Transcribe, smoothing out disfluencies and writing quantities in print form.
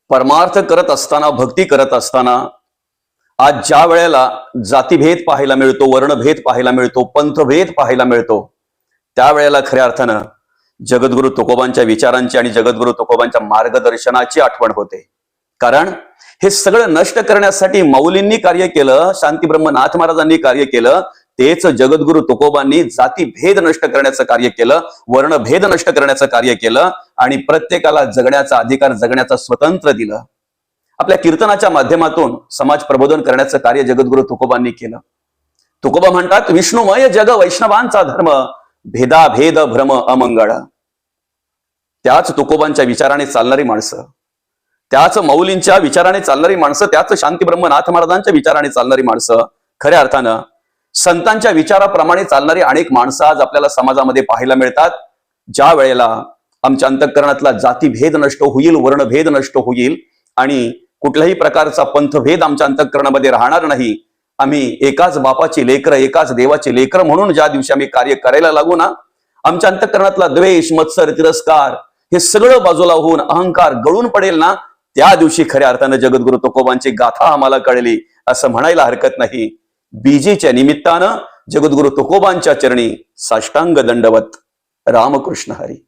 परमार्थ करत असताना, भक्ती करत असताना आज ज्या वेळेला जातीभेद पाहायला मिळतो, वर्णभेद पाहायला मिळतो, पंथभेद पाहायला मिळतो, त्यावेळेला खऱ्या अर्थानं जगद्गुरु तुकोबांच्या विचारांची आणि जगद्गुरु तुकोबांच्या मार्गदर्शनाची आठवण होते. कारण हे सगळं नष्ट करण्यासाठी माऊलींनी कार्य केलं, शांती ब्रह्मनाथ महाराजांनी कार्य केलं, तेच जगद्गुरु तुकोबांनी जातीभेद नष्ट करण्याचं कार्य केलं, वर्णभेद नष्ट करण्याचं कार्य केलं आणि प्रत्येकाला जगण्याचा अधिकार, जगण्याचा स्वतंत्र दिलं. आपल्या कीर्तनाच्या माध्यमातून समाज प्रबोधन करण्याचं कार्य जगद्गुरु तुकोबांनी केलं. तुकोबा म्हणतात, विष्णुमय जग वैष्णवांचा धर्म, भेदाभेद भ्रम अमंगळ. त्याच तुकोबांच्या विचाराने चालणारी माणसं, त्याच माऊलींच्या विचाराने चालणारी माणसं, त्याच शांती ब्रह्मनाथ महाराजांच्या विचाराने चालणारी माणसं, खऱ्या अर्थानं संतांच्या विचाराप्रमाणे चालणारी अनेक माणसं आज आपल्याला समाजामध्ये पाहायला मिळतात. ज्या वेळेला आमच्या अंतःकरणातला जातीभेद नष्ट होईल, वर्णभेद नष्ट होईल आणि कुठल्याही प्रकारचा पंथभेद आमच्या अंतःकरणामध्ये राहणार नाही, आम्ही एकाच बापाची लेकरं, एकाच देवाची लेकरं म्हणून ज्या दिवशी आम्ही कार्य करायला लागू ना, आमच्या अंतःकरणातला द्वेष, मत्सर, तिरस्कार हे सगळं बाजूला होऊन अहंकार गळून पडेल ना, त्या दिवशी खऱ्या अर्थानं जगद्गुरु तुकोबांची गाथा आम्हाला कळली असं म्हणायला हरकत नाही. बीजेच्या निमित्तानं जगद्गुरु तुकोबांच्या चरणी साष्टांग दंडवत. रामकृष्ण हरी.